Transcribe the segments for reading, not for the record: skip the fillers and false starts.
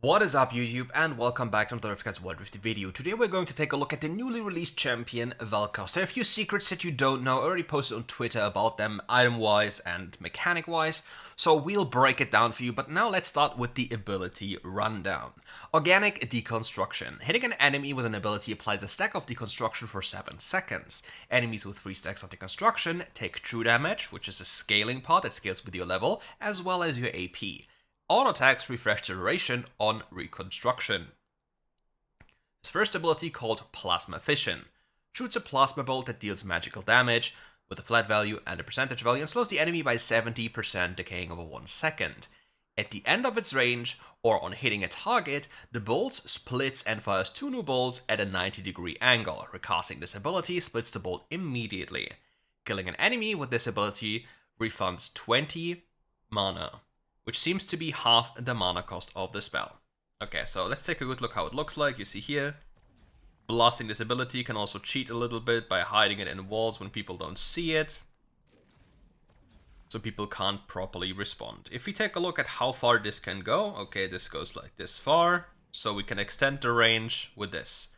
What is up YouTube, and welcome back to the RiftGuides WildRift video. Today we're going to take a look at the newly released champion Velkoz. There are a few secrets that you don't know. I already posted on Twitter about them item-wise and mechanic-wise, so we'll break it down for you. But now let's start with the ability rundown. Organic Deconstruction. Hitting an enemy with an ability applies a stack of deconstruction for 7 seconds. Enemies with 3 stacks of deconstruction take true damage, which is a scaling part that scales with your level, as well as your AP. Auto attacks refresh duration on reconstruction. His first ability, called Plasma Fission, shoots a plasma bolt that deals magical damage with a flat value and a percentage value and slows the enemy by 70%, decaying over 1 second. At the end of its range, or on hitting a target, the bolt splits and fires 2 new bolts at a 90-degree angle. Recasting this ability splits the bolt immediately. Killing an enemy with this ability refunds 20 mana, which seems to be half the mana cost of the spell. Okay, so let's take a good look how it looks like. You see here, blasting this ability can also cheat a little bit by hiding it in walls when people don't see it, so people can't properly respond. If we take a look at how far this can go, okay, this goes like this far, so we can extend the range with this.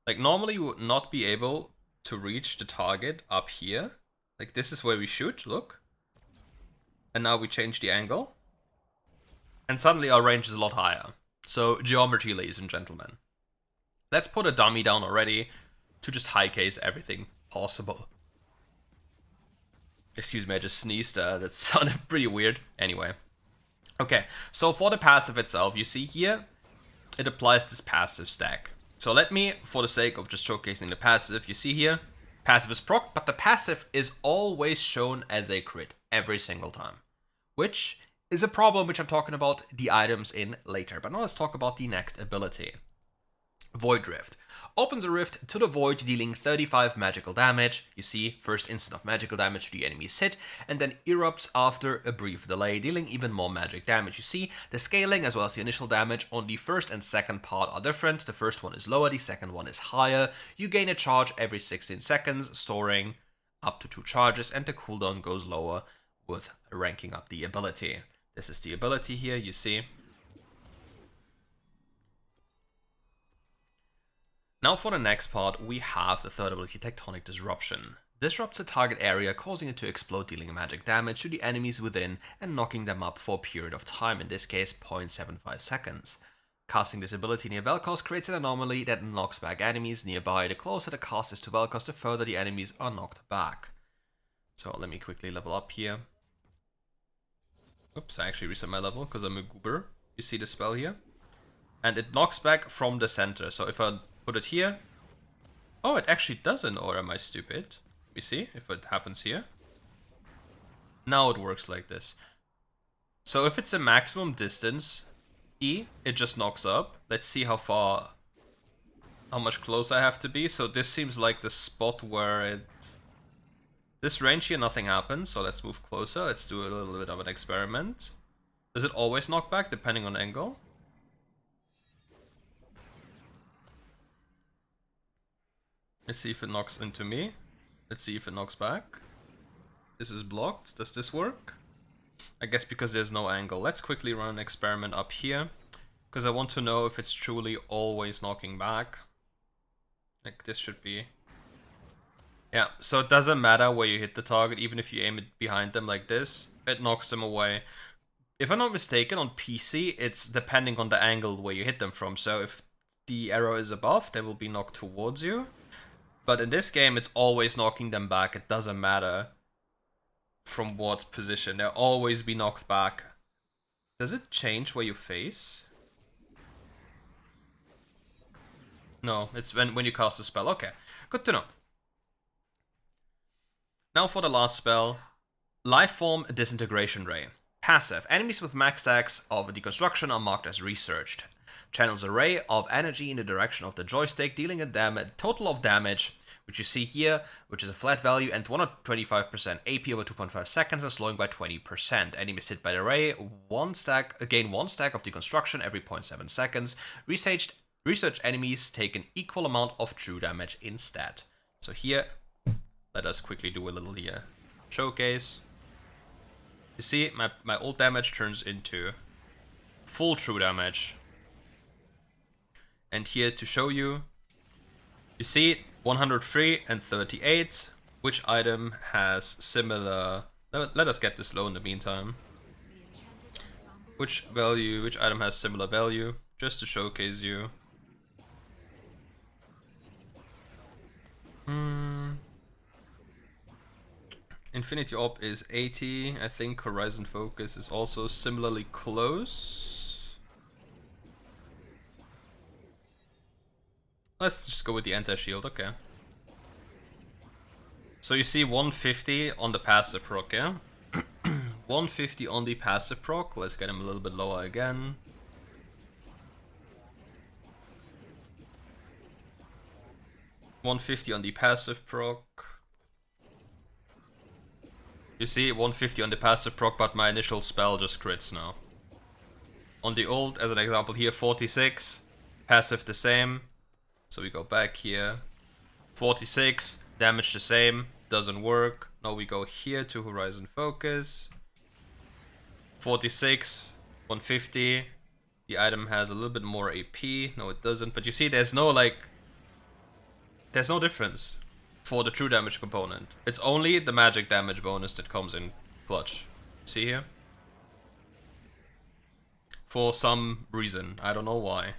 Like normally we would not be able to reach the target up here. Like this is where we shoot, look. And now we change the angle. And suddenly our range is a lot higher. So geometry, ladies and gentlemen. Let's put a dummy down already to just high case everything possible. Excuse me, I just sneezed. That sounded pretty weird. Anyway. Okay, so for the passive itself, you see here, it applies this passive stack. So let me, for the sake of just showcasing the passive, you see here, passive is proc, but the passive is always shown as a crit every single time. Which is a problem, which I'm talking about the items in later. But now let's talk about the next ability. WildRift. Opens a rift to the void, dealing 35 magical damage. You see, first instant of magical damage to the enemy's hit, and then erupts after a brief delay, dealing even more magic damage. You see, the scaling as well as the initial damage on the first and second part are different. The first one is lower, the second one is higher. You gain a charge every 16 seconds, storing up to 2 charges, and the cooldown goes lower with ranking up the ability. This is the ability here, you see. Now for the next part, we have the third ability, Tectonic Disruption. Disrupts a target area, causing it to explode, dealing magic damage to the enemies within and knocking them up for a period of time, in this case 0.75 seconds. Casting this ability near Velkoz creates an anomaly that knocks back enemies nearby. The closer the cast is to Velkoz, the further the enemies are knocked back. So let me quickly level up here. Oops, I actually reset my level because I'm a goober. You see the spell here? And it knocks back from the center. So if I put it here... Oh, it actually doesn't, or am I stupid? We see if it happens here. Now it works like this. So if it's a maximum distance, E, it just knocks up. Let's see how much closer I have to be. So this seems like the spot where it... This range here, nothing happens, so let's move closer. Let's do a little bit of an experiment. Does it always knock back, depending on angle? Let's see if it knocks into me. Let's see if it knocks back. This is blocked. Does this work? I guess because there's no angle. Let's quickly run an experiment up here, because I want to know if it's truly always knocking back. Like this should be... Yeah, so it doesn't matter where you hit the target, even if you aim it behind them like this, it knocks them away. If I'm not mistaken, on PC, it's depending on the angle where you hit them from. So if the arrow is above, they will be knocked towards you. But in this game, it's always knocking them back. It doesn't matter from what position. They'll always be knocked back. Does it change where you face? No, it's when you cast a spell. Okay, good to know. Now for the last spell, Lifeform Disintegration Ray. Passive. Enemies with max stacks of deconstruction are marked as researched. Channels a ray of energy in the direction of the joystick, dealing a total of damage, which you see here, which is a flat value, and 125% AP over 2.5 seconds and slowing by 20%. Enemies hit by the ray, gain 1 stack of deconstruction every 0.7 seconds. Research enemies take an equal amount of true damage instead. So here... Let us quickly do a little here. Showcase. You see, my old damage turns into full true damage. And here to show you, you see 103 and 38. Which item has similar... Let us get this low in the meantime. Which item has similar value, just to showcase you. Infinity Orb is 80. I think Horizon Focus is also similarly close. Let's just go with the anti-shield, okay. So you see 150 on the passive proc, yeah? 150 on the passive proc. Let's get him a little bit lower again. $150 on the passive proc. You see 150 on the passive proc, but my initial spell just crits now. On the ult, as an example here, 46. Passive the same. So we go back here. 46, damage the same, doesn't work. Now we go here to Horizon Focus. 46, 150. The item has a little bit more AP. No, it doesn't. But you see, there's no difference for the true damage component. It's only the magic damage bonus that comes in clutch. See here? For some reason. I don't know why.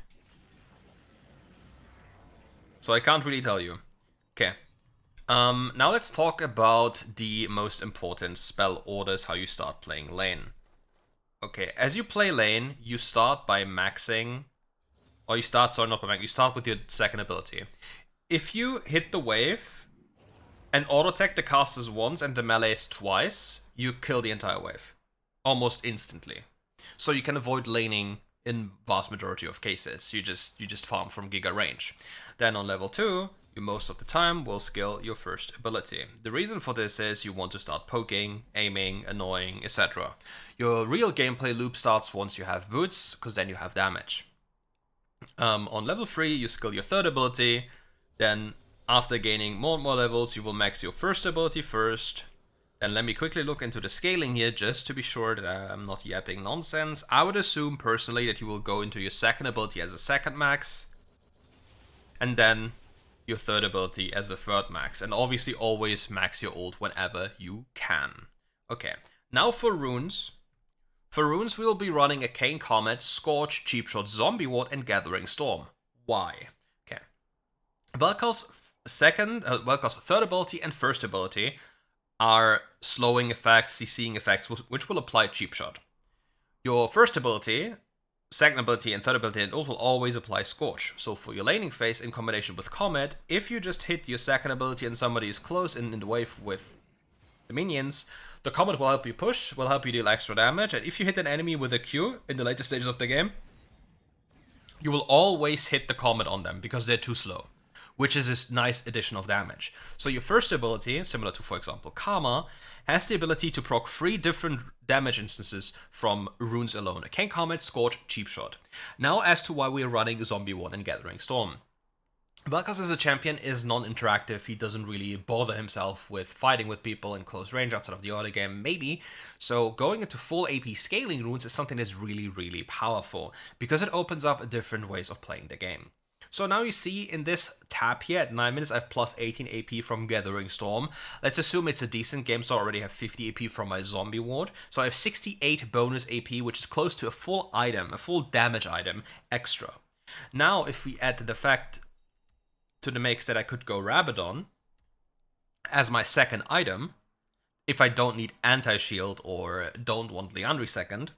So I can't really tell you. Okay. Now let's talk about the most important spell orders, how you start playing lane. Okay, as you play lane, you start by maxing... Or you start with your second ability. If you hit the wave and auto-attack the casters once and the melees twice, you kill the entire wave. Almost instantly. So you can avoid laning in vast majority of cases. You just farm from giga range. Then on level 2, you most of the time will skill your first ability. The reason for this is you want to start poking, aiming, annoying, etc. Your real gameplay loop starts once you have boots, because then you have damage. On level 3, you skill your third ability. Then, after gaining more and more levels, you will max your first ability first. And let me quickly look into the scaling here, just to be sure that I'm not yapping nonsense. I would assume, personally, that you will go into your second ability as a second max. And then your third ability as the third max. And obviously always max your ult whenever you can. Okay, now for runes. For runes, we will be running a Cane Comet, Scorch, Cheap Shot, Zombie Ward, and Gathering Storm. Why? Velkoz's third ability and first ability are slowing effects, CCing effects, which will apply Cheap Shot. Your first ability, second ability, and third ability and ult will always apply Scorch. So for your laning phase in combination with Comet, if you just hit your second ability and somebody is close in the wave with the minions, the Comet will help you push, will help you deal extra damage, and if you hit an enemy with a Q in the later stages of the game, you will always hit the Comet on them because they're too slow, which is this nice addition of damage. So your first ability, similar to, for example, Karma, has the ability to proc 3 different damage instances from runes alone. A Cane Comet, Scorch, Cheap Shot. Now as to why we're running Zombie Ward and Gathering Storm. Velkoz as a champion is non-interactive. He doesn't really bother himself with fighting with people in close range outside of the early game, maybe. So going into full AP scaling runes is something that's really, really powerful, because it opens up different ways of playing the game. So now you see in this tab here at 9 minutes, I have plus 18 AP from Gathering Storm. Let's assume it's a decent game, so I already have 50 AP from my Zombie Ward. So I have 68 bonus AP, which is close to a full item, a full damage item extra. Now, if we add the fact to the mix that I could go Rabadon as my second item, if I don't need anti-shield or don't want Liandry second,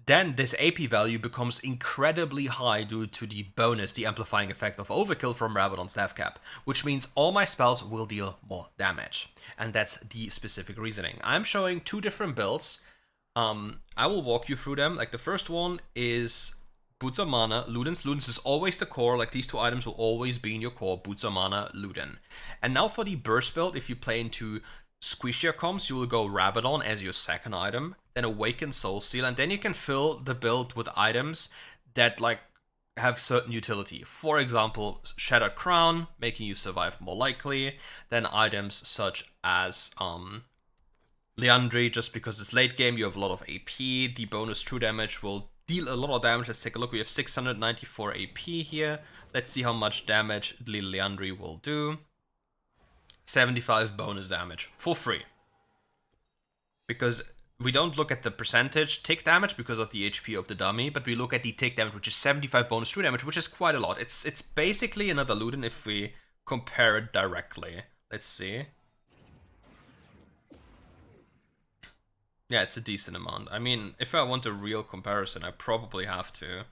then this AP value becomes incredibly high due to the bonus, the amplifying effect of overkill from Rabadon's death cap, which means all my spells will deal more damage. And that's the specific reasoning. I'm showing 2 different builds. I will walk you through them. Like the first one is Boots of Mana, Ludens. Ludens is always the core, like these 2 items will always be in your core, Boots of Mana, Luden. And now for the burst build, if you play into Squishier comps, you will go Rabadon as your second item, then Awaken Soulsteel, and then you can fill the build with items that like have certain utility. For example, Shattered Crown, making you survive more likely, then items such as Liandry, just because it's late game, you have a lot of AP, the bonus true damage will deal a lot of damage. Let's take a look. We have 694 AP here. Let's see how much damage Liandry will do. 75 bonus damage for free. Because we don't look at the percentage tick damage because of the HP of the dummy, but we look at the tick damage, which is 75 bonus true damage, which is quite a lot. It's basically another Luden if we compare it directly. Let's see. Yeah, it's a decent amount. I mean, if I want a real comparison, I probably have to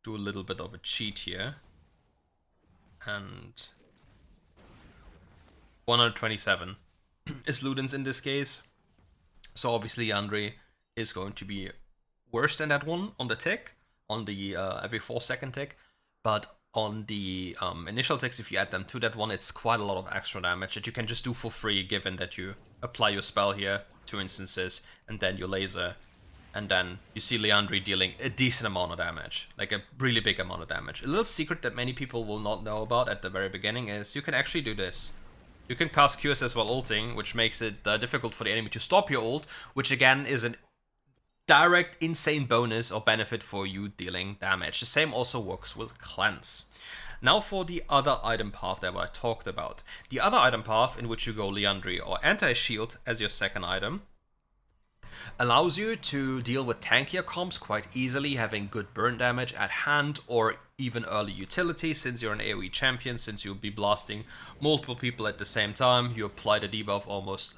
do a little bit of a cheat here. And 127 is Ludens in this case. So obviously Andre is going to be worse than that one on the tick, on the every 4-second tick. But on the initial ticks, if you add them to that one, it's quite a lot of extra damage that you can just do for free, given that you apply your spell here, 2 instances, and then your laser. And then you see Liandry dealing a decent amount of damage, like a really big amount of damage. A little secret that many people will not know about at the very beginning is you can actually do this. You can cast QSS while ulting, which makes it difficult for the enemy to stop your ult, which again is a direct insane bonus or benefit for you dealing damage. The same also works with Cleanse. Now for the other item path that I talked about. The other item path in which you go Liandry or Anti-Shield as your second item allows you to deal with tankier comps quite easily, having good burn damage at hand or even early utility. Since you're an AoE champion, since you'll be blasting multiple people at the same time, you apply the debuff almost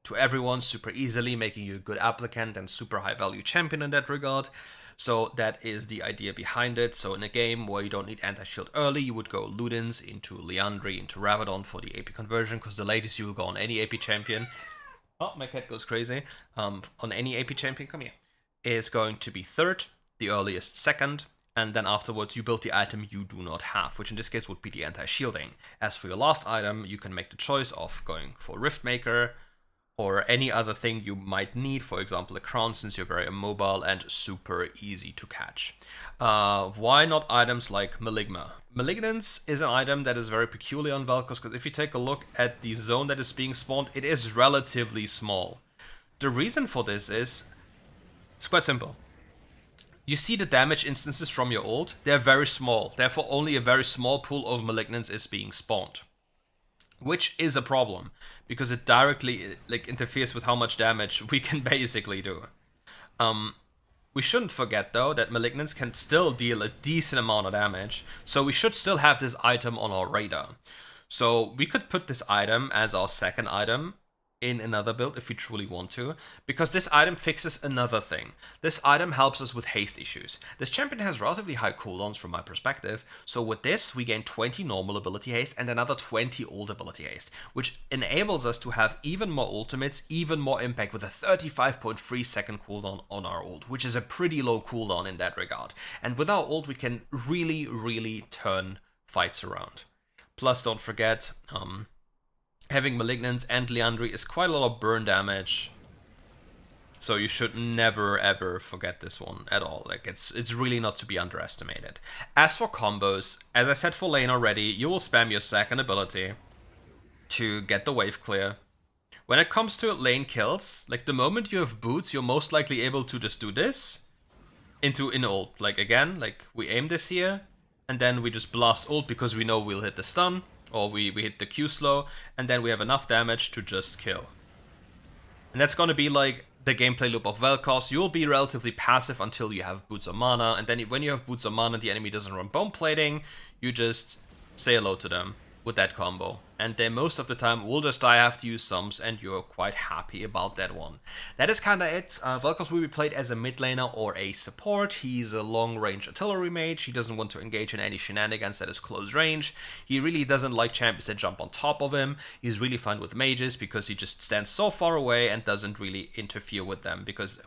to everyone super easily, making you a good applicant and super high value champion in that regard. So that is the idea behind it. So in a game where you don't need anti-shield early, you would go Ludens into Liandry, into Ravadon for the AP conversion, because the latest you will go on any AP champion. Oh, my cat goes crazy. On any AP champion, come here, is going to be third, the earliest second, and then afterwards you build the item you do not have, which in this case would be the anti-shielding. As for your last item, you can make the choice of going for Riftmaker, or any other thing you might need, for example a crown, since you're very immobile and super easy to catch. Why not items like Maligma? Malignance is an item that is very peculiar on Velkoz, because if you take a look at the zone that is being spawned, it is relatively small. The reason for this is, it's quite simple. You see the damage instances from your ult, they're very small, therefore only a very small pool of Malignance is being spawned. Which is a problem, because it directly interferes with how much damage we can basically do. We shouldn't forget though that Malignance can still deal a decent amount of damage, so we should still have this item on our radar. So we could put this item as our second item in another build if we truly want to, because this item fixes another thing. This item helps us with haste issues. This champion has relatively high cooldowns from my perspective, so with this we gain 20 normal ability haste and another 20 ult ability haste, which enables us to have even more ultimates, even more impact with a 35.3 second cooldown on our ult, which is a pretty low cooldown in that regard. And with our ult we can really turn fights around. Plus don't forget, having Malignance and Liandry is quite a lot of burn damage, so you should never ever forget this one at all. Like it's really not to be underestimated. As for combos, as I said for lane already, you will spam your second ability to get the wave clear. When it comes to lane kills, like the moment you have boots, you're most likely able to just do this into an ult. Like again, like we aim this here, and then we just blast ult because we know we'll hit the stun. Or we hit the Q slow, and then we have enough damage to just kill. And that's gonna be like the gameplay loop of Velkoz. You'll be relatively passive until you have Boots of Mana, and then when you have Boots of Mana, the enemy doesn't run Bone Plating, you just say hello to them with that combo. And then most of the time will just die after you sums, and you're quite happy about that one. That is kinda it. Velkoz will be played as a mid laner or a support. He's a long range artillery mage. He doesn't want to engage in any shenanigans that is close range. He really doesn't like champions that jump on top of him. He's really fine with mages because he just stands so far away and doesn't really interfere with them, because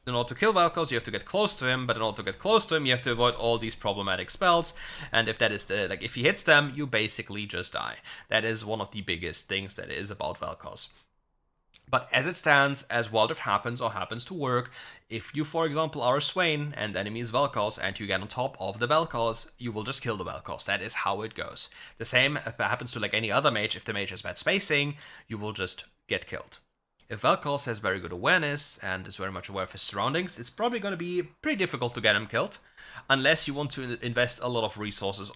in order to kill Velkoz, you have to get close to him, but in order to get close to him, you have to avoid all these problematic spells, and if that is if he hits them, you basically just die. That is one of the biggest things that is about Velkoz. But as it stands, as WildRift happens to work, if you, for example, are a Swain and the enemy is Velkoz and you get on top of the Velkoz, you will just kill the Velkoz. That is how it goes. The same happens to like any other mage. If the mage has bad spacing, you will just get killed. If Velkoz has very good awareness and is very much aware of his surroundings, it's probably going to be pretty difficult to get him killed, unless you want to invest a lot of resources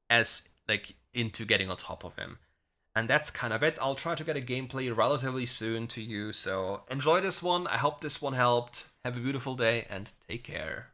into getting on top of him. And that's kind of it. I'll try to get a gameplay relatively soon to you, so enjoy this one. I hope this one helped. Have a beautiful day and take care.